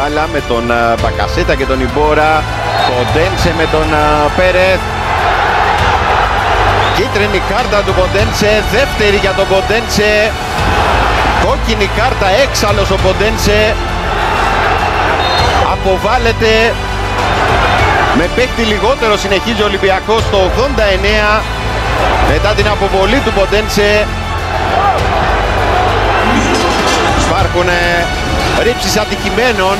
μπάλα με τον Μπακασέτα και τον Ιμπόρα. Ποντένσε με τον Πέρεθ. Κίτρινη κάρτα του Ποντένσε, δεύτερη για τον Ποντένσε. Κόκκινη κάρτα, έξαλλος ο Ποντένσε. Αποβάλλεται. Με παίκτη λιγότερο συνεχίζει ο Ολυμπιακός το 89 μετά την αποβολή του Ποντένσε. Υπάρχουν ρήψεις αντικειμένων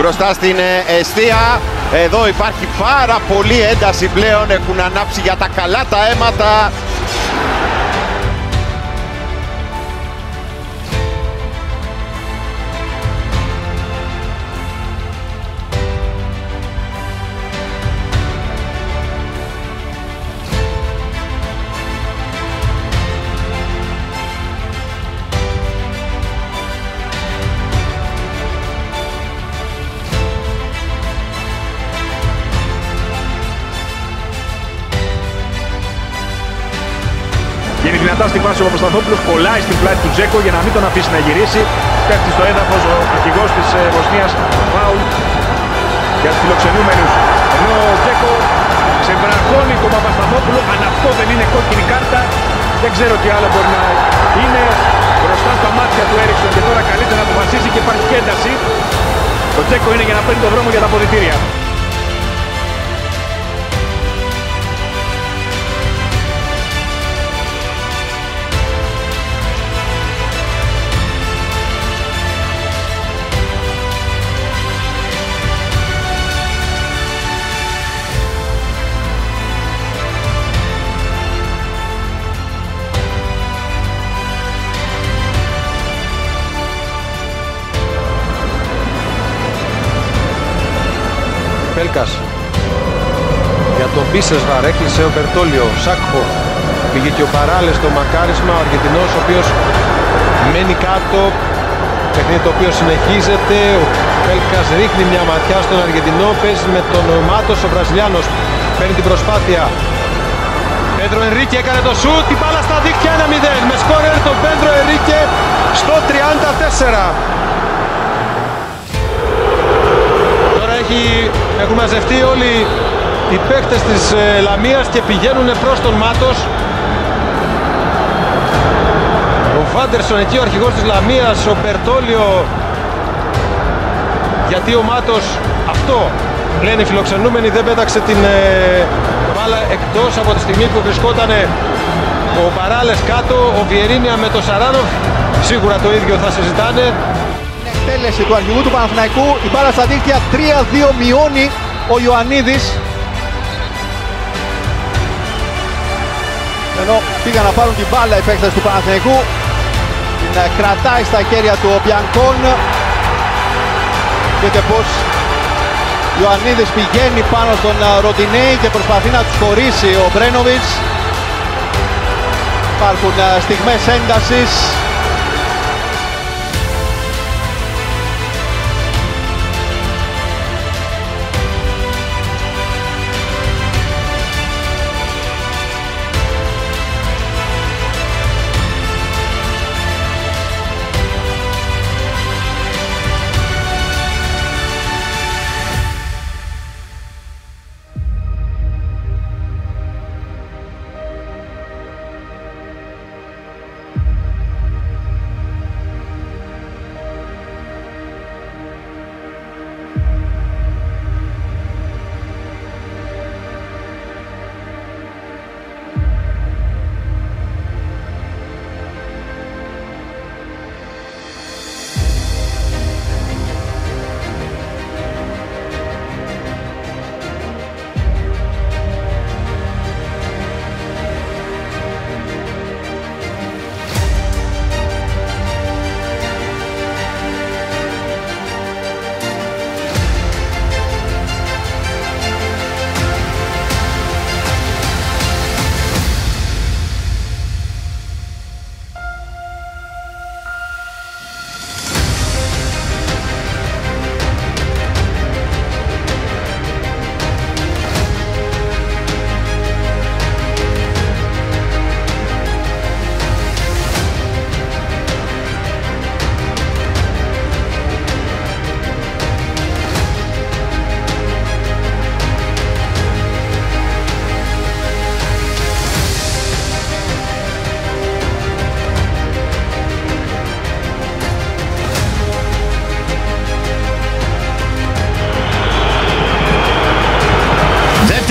μπροστά στην εστία. Εδώ υπάρχει πάρα πολύ ένταση πλέον, έχουν ανάψει για τα καλά τα αίματα. Γίνει δυνατά στην πάση ο Παπασταθόπουλος, κολλάει στην πλάτη του Τζέκο για να μην τον αφήσει να γυρίσει. Πέφτει στο έδαφος ο αρχηγός της Βοσνίας, φάουλ για τους φιλοξενούμενους. Ενώ ο Τζέκο ξεβρακώνει τον Παπασταθόπουλο, αν αυτό δεν είναι κόκκινη κάρτα, δεν ξέρω τι άλλο μπορεί να είναι. Μπροστά στα μάτια του Έριξον και τώρα καλείται να αποφασίσει και υπάρχει και ένταση. Το Τζέκο είναι για να παίρνει τον δρόμο για τα αποδυτήρια. Πέλκας για τον Μπίσεσβαρ, έκλεισε ο Μπερτόλιο. Σάκχο, πήγε και ο Παράλες στο μακάρισμα, ο Αργεντινός ο οποίος μένει κάτω, παιχνίδι το οποίο συνεχίζεται. Ο Πέλκας ρίχνει μια ματιά στον Αργεντινό, παίζει με τον Μάτος, ο Βραζιλιάνος παίρνει την προσπάθεια. Πέντρο Ενρίκε έκανε το σουτ, την μπάλα στα δίκτυα 1-0 με σκόρερ τον Πέντρο Ενρίκε στο 34. Έχουν μαζευτεί όλοι οι παίκτες της Λαμίας και πηγαίνουν προς τον Μάτος. Ο Βάντερσον εκεί, ο αρχηγός της Λαμίας, ο Μπερτόλιο. Γιατί ο Μάτος, αυτό λένε οι φιλοξενούμενοι, δεν πέταξε την μπάλα εκτός από τη στιγμή που βρισκόταν ο Παράλες κάτω, ο Βιερίνια με το Σαράνοφ. Σίγουρα το ίδιο θα συζητάνε. Εκτέλεση του αρχηγού του Παναθηναϊκού, η μπάλα στα δίκτυα, 3-2 μειώνει ο Ιωαννίδης. Ενώ πήγαν να πάρουν την μπάλα οι παίκτες του Παναθηναϊκού, την κρατάει στα χέρια του ο Μπιανκόν. Δείτε πως ο Ιωαννίδης πηγαίνει πάνω στον Ροντινέη και προσπαθεί να τους χωρίσει ο Μπρένοβιτς. Υπάρχουν στιγμές έντασης.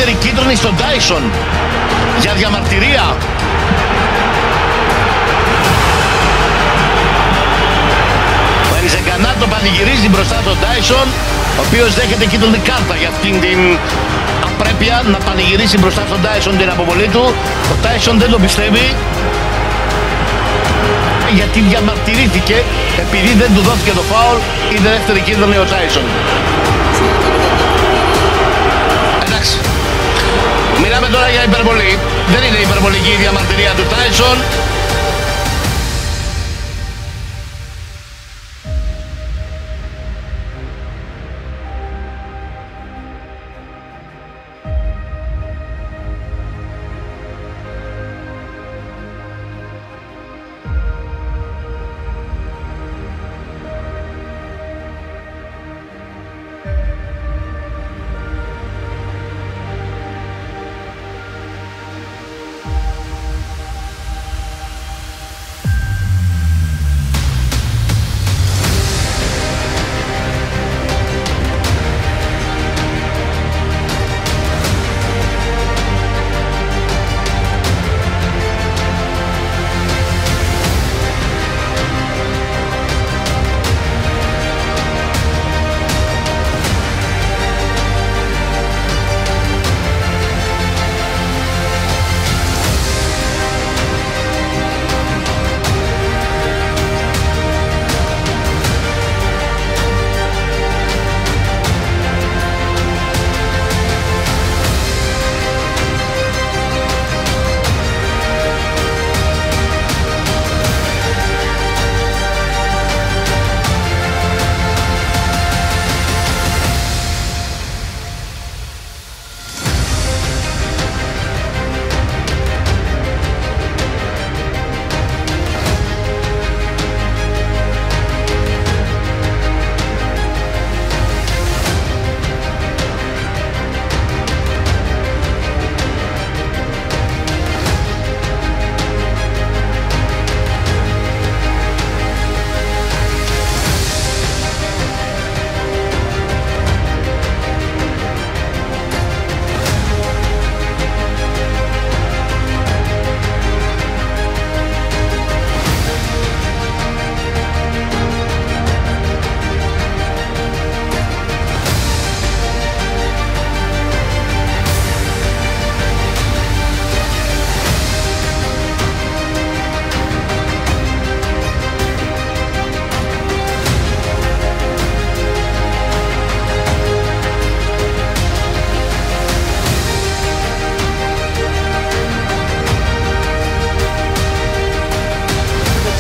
δεύτερη κίτρινη στον Τάισον για διαμαρτυρία. Ο Ενζεγκανάτο πανηγυρίζει μπροστά στον Τάισον, ο οποίος δέχεται κίτρινη κάρτα για αυτήν την απρέπεια να πανηγυρίσει μπροστά στον Τάισον την αποβολή του. Ο Τάισον δεν το πιστεύει, γιατί διαμαρτυρήθηκε επειδή δεν του δόθηκε το φάουλ. Η δεύτερη κίτρινη ο Τάισον. Εντάξει, μιλάμε τώρα για υπερβολή. Δεν είναι υπερβολική η διαμαρτυρία του Τάισον.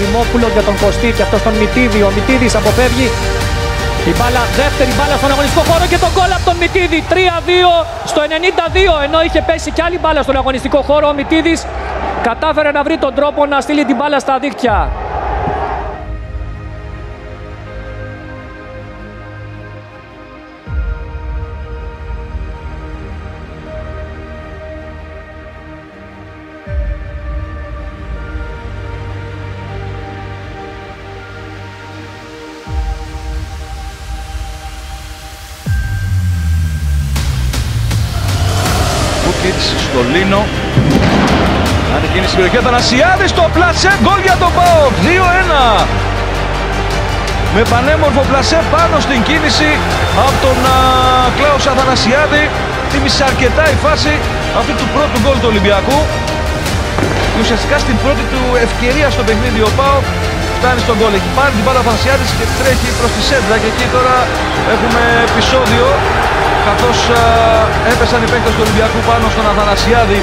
Δημόπουλο για τον Κωστή και αυτό τον Μητίδη. Ο Μητίδης αποφεύγει. Η μπάλα, δεύτερη μπάλα στον αγωνιστικό χώρο και τον γκολ από τον Μητίδη. 3-2 στο 92, ενώ είχε πέσει κι άλλη μπάλα στον αγωνιστικό χώρο. Ο Μητίδης κατάφερε να βρει τον τρόπο να στείλει την μπάλα στα δίχτυα. Στο Λίνο. Αν εκείνη στην περιοχή Αθανασιάδη στο πλασέ, γκολ για τον ΠΑΟΚ. 2-1. Με πανέμορφο πλασέ πάνω στην κίνηση από τον Κλάους Αθανασιάδη. Τίμησε αρκετά η φάση αυτή του πρώτου γκολ του Ολυμπιακού. Και ουσιαστικά στην πρώτη του ευκαιρία στο παιχνίδι ο ΠΑΟΚ φτάνει στον γκολ. Έχει πάρει την μπάλα ο Αθανασιάδης και τρέχει προς τη σέντρα. Και εκεί τώρα έχουμε επεισόδιο, καθώς έπεσαν οι παίκτες του Ολυμπιακού πάνω στον Αθανασιάδη.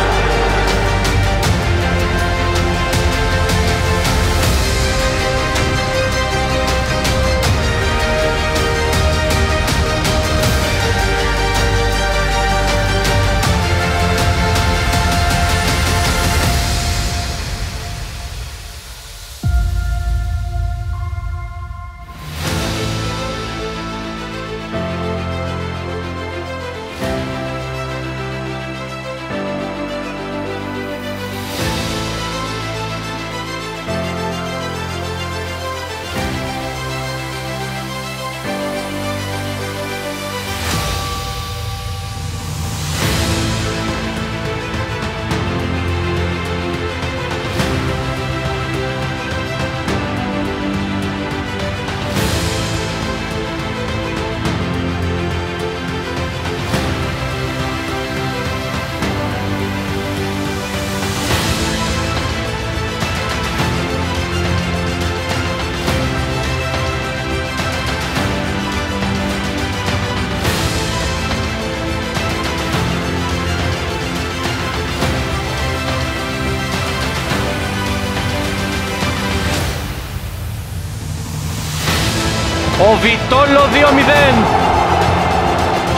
Βιτόλο 2-0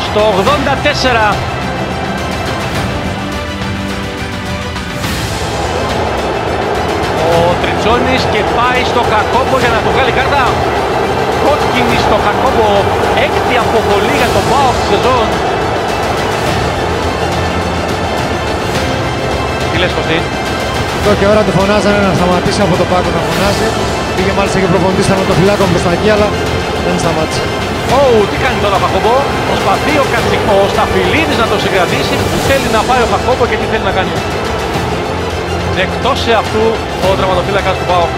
στο 84. Ο Τριτσόνης και πάει στο Χακόμπο για να του βγάλει κάρτα κόκκινη στο Χακόμπο, έκτη αποβολή για τον ΠΑΟΚ στη σεζόν. Τι λες Κωστή? Εδώ και ώρα του φωνάζανε να σταματήσει από το πάγκο να φωνάζει. Πήγε μάλιστα και προπονητής τερματοφυλάκων προς τα εκεί, αλλά δεν σταμάτησε. Τι κάνει τώρα ο Χακόμπο? Προσπαθεί ο Σταφυλίδης να το συγκρατήσει. Θέλει να πάει ο Χακόμπο και τι θέλει να κάνει? Εκτός σε αυτού ο τερματοφύλακας του ΠΑΟΚ.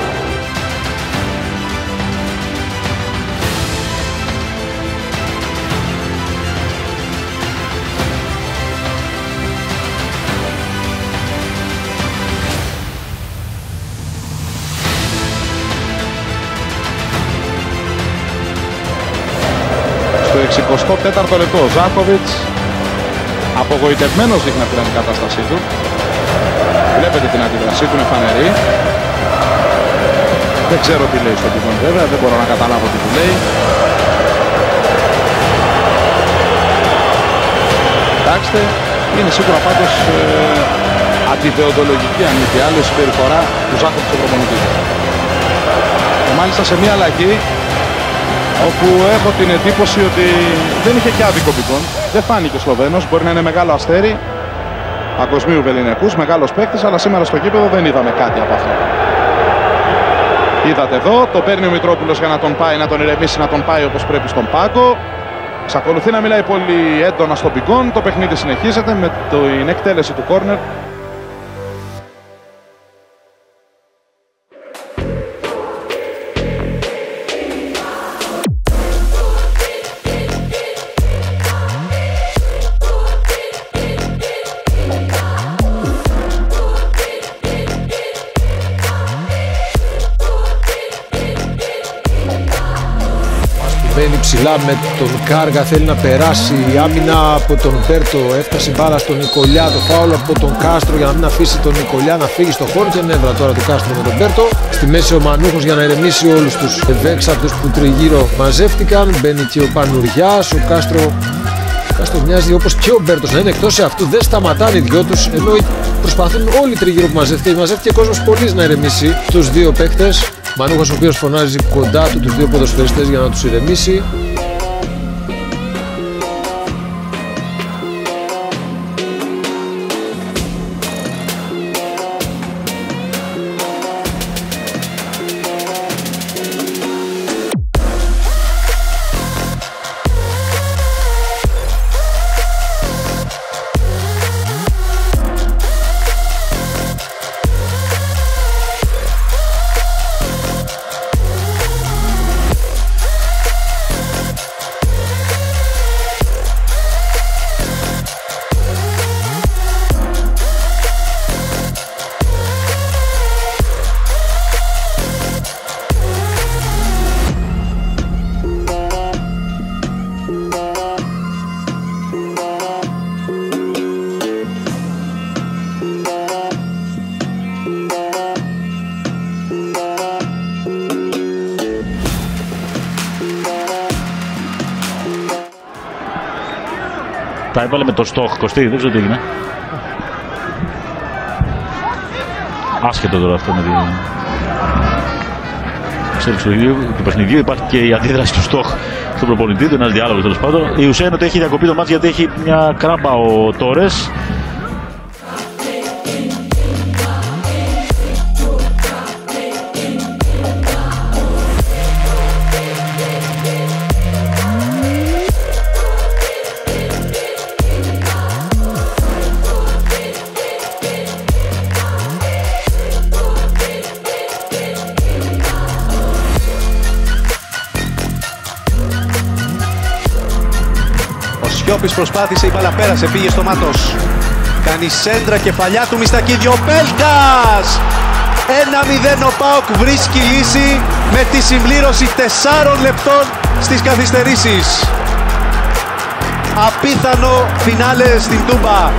Στο 64ο λεπτό ο Ζάκοβιτς απογοητευμένος δείχνει από την αντικατάστασή του. Βλέπετε την αντίδρασή του, είναι φανερή. Δεν ξέρω τι λέει στο τιμόν βέβαια, δεν μπορώ να καταλάβω τι του λέει. Κοιτάξτε, είναι σίγουρα πάντως αντιδεοντολογική αν μη τι άλλο η συμπεριφορά του Ζάκοβιτς στο προπονητή. Και μάλιστα σε μια αλλαγή όπου έχω την εντύπωση ότι δεν είχε και άδικο Μπικόν. Δεν φάνηκε ο Σλοβαίνος, μπορεί να είναι μεγάλο αστέρι παγκοσμίου βεληνικούς, μεγάλος παίκτης, αλλά σήμερα στο γήπεδο δεν είδαμε κάτι από αυτό. Είδατε εδώ, το παίρνει ο Μητρόπουλος για να τον πάει, να τον ηρεμήσει, να τον πάει όπως πρέπει στον πάγκο. Εξακολουθεί να μιλάει πολύ έντονα στον Μπικόν, το παιχνίδι συνεχίζεται με την εκτέλεση του κόρνερ. Μπαίνει ψηλά με τον Κάργα, θέλει να περάσει η άμυνα από τον Μπέρτο, έφτασε μπάλα στον Νικολιά, το φάουλ από τον Κάστρο για να μην αφήσει τον Νικολιά να φύγει στο χώρο και νεύρα τώρα του Κάστρο με τον Μπέρτο. Στη μέση ο Μανούχος για να ηρεμήσει όλους τους ευέξαπτους που τριγύρω μαζεύτηκαν, μπαίνει και ο Πανουριάς, ο Κάστρο μοιάζει όπως και ο Μπέρτος να είναι εκτός σε αυτού, δεν σταματάνε οι δυο τους, ενώ προσπαθούν όλοι τριγύρω που μαζεύτηκε ο κόσμος πολύς να ηρεμήσει τους δύο παίκτες. Μανούχος ο οποίος φωνάζει κοντά του τους δύο ποδοσφαιριστές για να τους ηρεμήσει. Τα έβαλε με το στόχ, Κωστή, δεν ξέρω τι έγινε. Άσχετο τώρα αυτό με την εξέλιξη του παιχνιδιού. Υπάρχει και η αντίδραση του στόχ στον προπονητή, του ένας διάλογος τέλος πάντων. Η ουσία είναι ότι έχει διακοπεί το μάτς γιατί έχει μια κράμπα ο Τόρες. Σιώπης προσπάθησε, η μπάλα πέρασε, πήγε στο Μάτος. Κάνει σέντρα, κεφαλιά του Μιστακίδη, ο Πέλκας! 1-0 ο ΠΑΟΚ βρίσκει λύση με τη συμπλήρωση 4 λεπτών στις καθυστερήσεις. Απίθανο φινάλε στην Τούμπα.